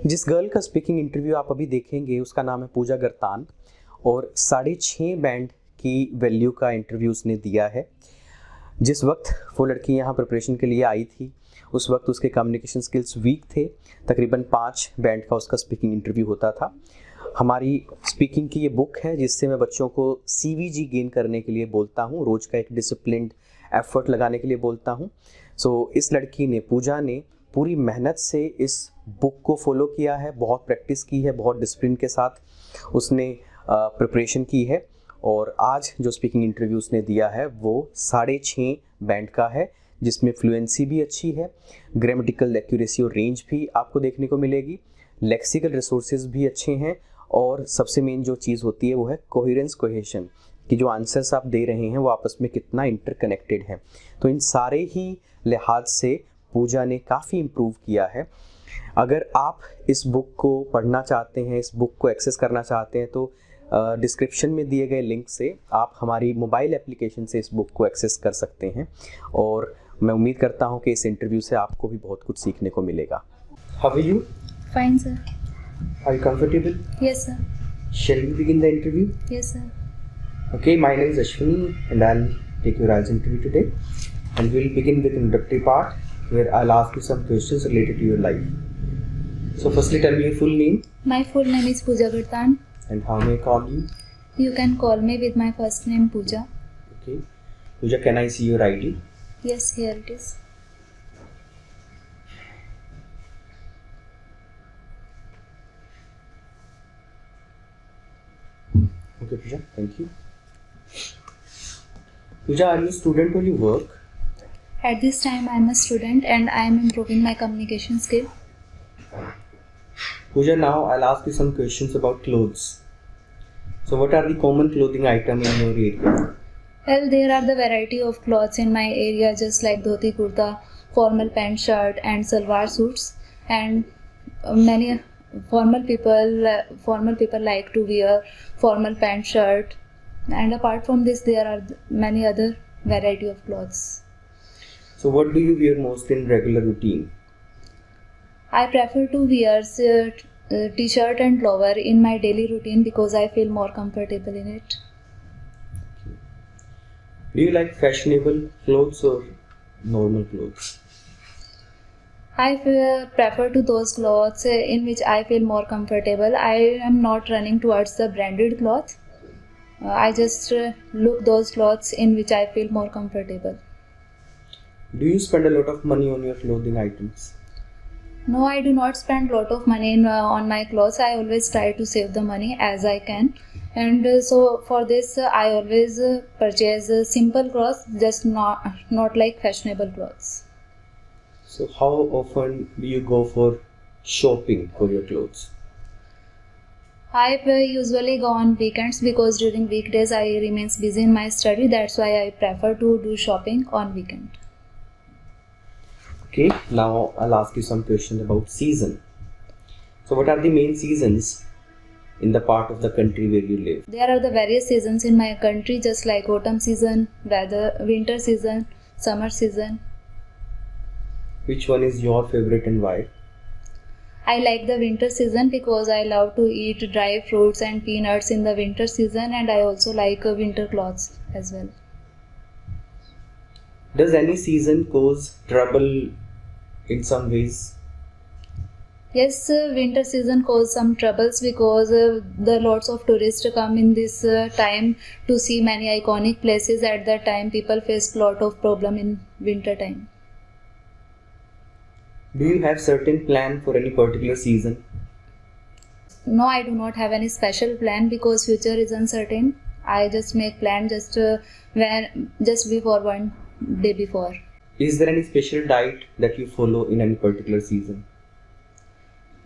जिस गर्ल का speaking interview आप अभी देखेंगे उसका नाम है पूजा गर्तान और 6.5 बैंड की वैल्यू का इंटरव्यू उसने दिया है। जिस वक्त वो लड़की यहाँ प्रिपरेशन के लिए आई थी उस वक्त उसके कम्युनिकेशन स्किल्स वीक थे। तकरीबन 5 बैंड का उसका स्पीकिंग इंटरव्यू होता था। हमारी स्पीकिंग की ये बुक है जिससे मैं बच्चों को CVG गेन करने के लिए बोलता हूँ, रोज़ का एक डिसिप्लिन्ड एफर्ट लगाने के लिए बोलता हूँ। इस लड़की ने, पूजा ने पूरी मेहनत से इस बुक को फॉलो किया है, बहुत प्रैक्टिस की है, बहुत डिसिप्लिन के साथ उसने प्रिपरेशन की है और आज जो स्पीकिंग इंटरव्यू उसने दिया है वो 6.5 बैंड का है, जिसमें फ्लुएंसी भी अच्छी है, ग्रामेटिकल एक्यूरेसी और रेंज भी आपको देखने को मिलेगी, लेक्सिकल रिसोर्सेज भी अच्छे हैं और सबसे मेन जो चीज़ होती है वो है कोहेरेंस कोहेशन, कि जो आंसर्स आप दे रहे हैं वो आपस में कितना इंटरकनेक्टेड है। तो इन सारे ही लिहाज से पूजा ने काफ़ी इम्प्रूव किया है। अगर आप इस बुक को पढ़ना चाहते हैं, इस बुक को एक्सेस करना चाहते हैं तो डिस्क्रिप्शन में दिए गए लिंक से आप हमारी मोबाइल एप्लीकेशन से इस बुक को एक्सेस कर सकते हैं और मैं उम्मीद करता हूं कि इस इंटरव्यू से आपको भी बहुत कुछ सीखने को मिलेगा। How are you? Fine, sir. Are you comfortable? Yes, sir. Shall we begin the interview? Yes, sir. Okay, my name is Ashwini and I'll take your IELTS interview today. And we'll begin with introductory part where I'll ask you some questions related to your life. So firstly, tell me your full name. My full name is Pooja Gartan. And how may I call you? You can call me with my first name Pooja. Okay. Pooja, can I see your ID? Yes, here it is. Okay, Pooja, thank you. Pooja, are you a student or you work? At this time I am a student and I am improving my communication skill. Pooja, now I'll ask you some questions about clothes. So what are the common clothing items in your area? Well, there are the variety of clothes in my area, just like dhoti kurta, formal pant shirt and salwar suits, and many formal people like to wear formal pant shirt, and apart from this there are many other variety of clothes. So what do you wear most in regular routine? I prefer to wear t-shirt and lower in my daily routine because I feel more comfortable in it. Do you like fashionable clothes or normal clothes? I prefer to those clothes in which I feel more comfortable. I am not running towards the branded cloth. I just look those clothes in which I feel more comfortable. Do you spend a lot of money on your clothing items? No, I do not spend lot of money on my clothes. I always try to save the money as I can. And so for this I always purchase simple clothes, just not like fashionable clothes. So how often do you go for shopping for your clothes? I usually go on weekends because during weekdays I remains busy in my study. That's why I prefer to do shopping on weekend. Okay, now I'll ask you some questions about season. So what are the main seasons in the part of the country where you live? There are the various seasons in my country, just like autumn season, winter season, summer season. Which one is your favorite and why? I like the winter season because I love to eat dry fruits and peanuts in the winter season, and I also like winter clothes as well. Does any season cause trouble in some ways? Yes, winter season cause some troubles because the lots of tourists come in this time to see many iconic places. At that time people face lot of problem in winter time. Do you have certain plan for any particular season? No, I do not have any special plan because future is uncertain. I just make plan just before one day before. Is there any special diet that you follow in any particular season?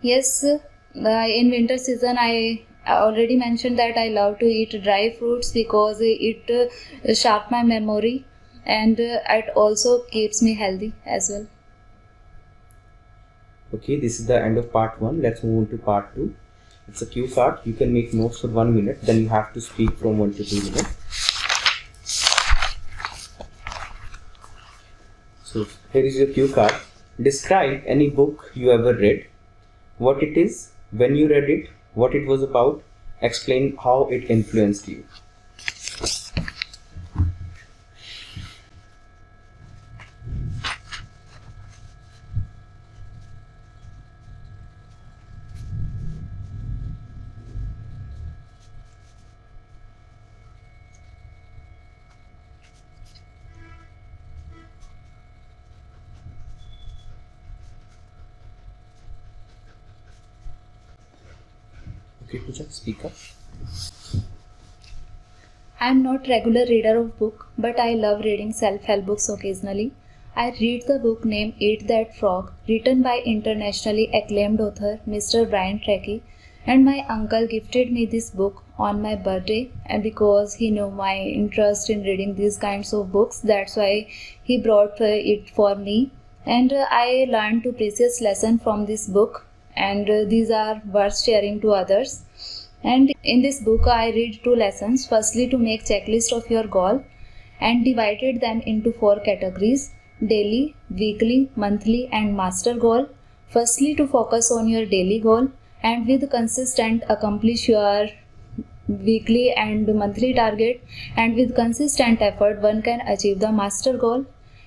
Yes, in winter season I already mentioned that I love to eat dry fruits because it sharp my memory and it also keeps me healthy as well. Okay, this is the end of part 1. Let's move on to part 2. It's a cue card. You can make notes for 1 minute. Then you have to speak from 1 to 2 minutes. So here is your cue card. Describe any book you ever read. what it is, when you read it, what it was about, explain how it influenced you. Okay, Pooja, speak up. I am not regular reader of book, but I love reading self-help books occasionally. I read the book named Eat That Frog, written by internationally acclaimed author Mr. Brian Tracy, and my uncle gifted me this book on my birthday, and because he knew my interest in reading these kinds of books, that's why he brought it for me, and I learned two precious lessons from this book, and these are worth sharing to others. And in this book, I read two lessons. Firstly, to make checklist of your goal and divided them into 4 categories: daily, weekly, monthly, and master goal. Firstly, to focus on your daily goal and with consistent accomplish your weekly and monthly target, and with consistent effort one can achieve the master goal.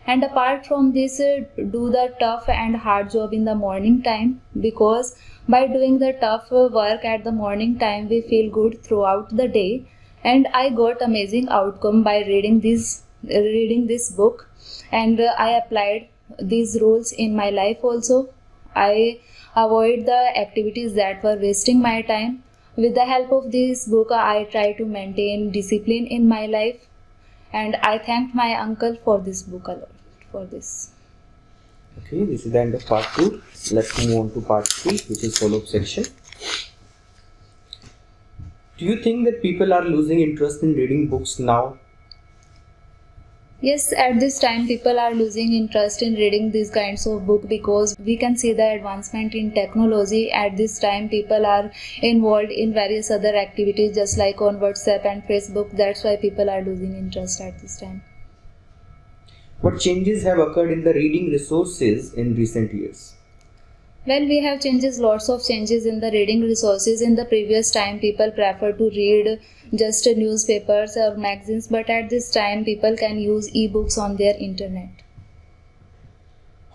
And apart from this, do the tough and hard job in the morning time, because by doing the tough work at the morning time we feel good throughout the day. And I got amazing outcome by reading this book, and I applied these rules in my life also. I avoid the activities that were wasting my time. With the help of this book, I try to maintain discipline in my life, and I thanked my uncle for this book a lot for this. Okay, this is the end of part 2. Let's move on to part 3, which is follow-up section. Do you think that people are losing interest in reading books now? Yes, at this time people are losing interest in reading these kinds of book, because we can see the advancement in technology. At this time people are involved in various other activities, just like on WhatsApp and Facebook. That's why people are losing interest at this time. What changes have occurred in the reading resources in recent years? Well, we have lots of changes in the reading resources. In the previous time, people prefer to read just newspapers or magazines, but at this time, people can use e-books on their internet.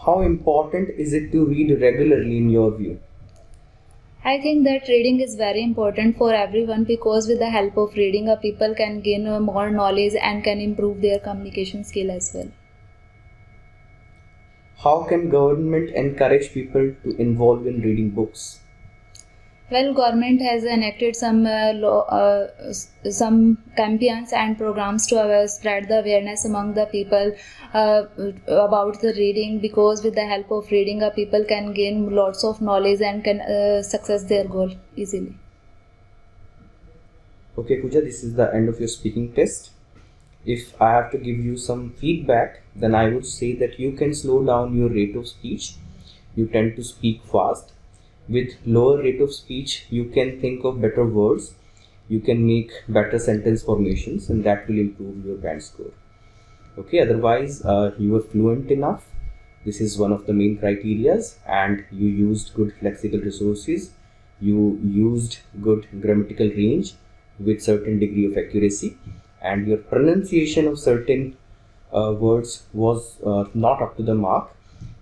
How important is it to read regularly in your view? I think that reading is very important for everyone, because with the help of reading, people can gain more knowledge and can improve their communication skill as well. How can government encourage people to involve in reading books? Well, government has enacted some campaigns and programs to spread the awareness among the people about the reading, because with the help of reading, people can gain lots of knowledge and can success their goal easily. Okay, Pooja, this is the end of your speaking test. If I have to give you some feedback, then I would say that you can slow down your rate of speech. You tend to speak fast. With lower rate of speech, you can think of better words. You can make better sentence formations, and that will improve your band score. Okay, otherwise you are fluent enough. This is one of the main criterias, and you used good lexical resources. You used good grammatical range with certain degree of accuracy, and your pronunciation of certain words was not up to the mark.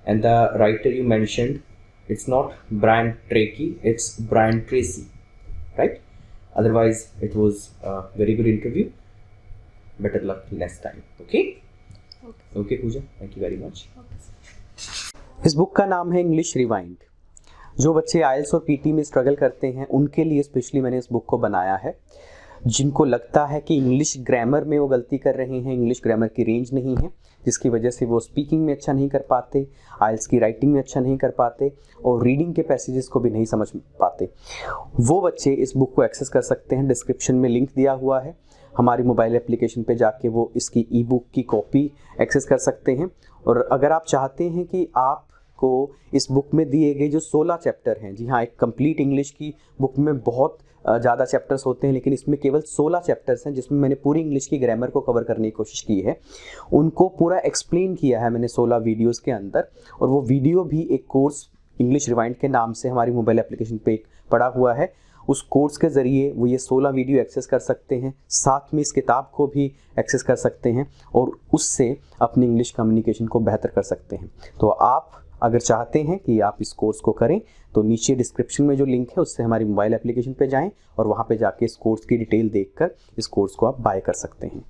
And the writer you mentioned, it's not Brian Tracy, it's Brian Tracy, right? Otherwise, it was a very good interview. Better luck next time. Okay? Okay, Pooja. Thank you very much. इस book का नाम है English rewind. जो बच्चे आइल्स और PT में struggle करते हैं उनके लिए स्पेशली मैंने इस बुक को बनाया है। जिनको लगता है कि इंग्लिश ग्रामर में वो गलती कर रहे हैं, इंग्लिश ग्रामर की रेंज नहीं है, जिसकी वजह से वो स्पीकिंग में अच्छा नहीं कर पाते, आइल्स की राइटिंग में अच्छा नहीं कर पाते और रीडिंग के पैसेजेस को भी नहीं समझ पाते, वो बच्चे इस बुक को एक्सेस कर सकते हैं। डिस्क्रिप्शन में लिंक दिया हुआ है, हमारी मोबाइल एप्लीकेशन पे जाके वो इसकी ई बुक की कॉपी एक्सेस कर सकते हैं। और अगर आप चाहते हैं कि आपको इस बुक में दिए गए जो 16 चैप्टर हैं, जी हाँ, एक कंप्लीट इंग्लिश की बुक में बहुत ज़्यादा चैप्टर्स होते हैं, लेकिन इसमें केवल 16 चैप्टर्स हैं जिसमें मैंने पूरी इंग्लिश की ग्रामर को कवर करने की कोशिश की है। उनको पूरा एक्सप्लेन किया है मैंने 16 वीडियोस के अंदर, और वो वीडियो भी एक कोर्स इंग्लिश रिवाइंड के नाम से हमारी मोबाइल एप्लीकेशन पे पड़ा हुआ है। उस कोर्स के ज़रिए वो ये 16 वीडियो एक्सेस कर सकते हैं, साथ में इस किताब को भी एक्सेस कर सकते हैं और उससे अपनी इंग्लिश कम्युनिकेशन को बेहतर कर सकते हैं। तो आप अगर चाहते हैं कि आप इस कोर्स को करें तो नीचे डिस्क्रिप्शन में जो लिंक है उससे हमारी मोबाइल एप्लीकेशन पे जाएं और वहाँ पे जाके इस कोर्स की डिटेल देखकर इस कोर्स को आप बाय कर सकते हैं।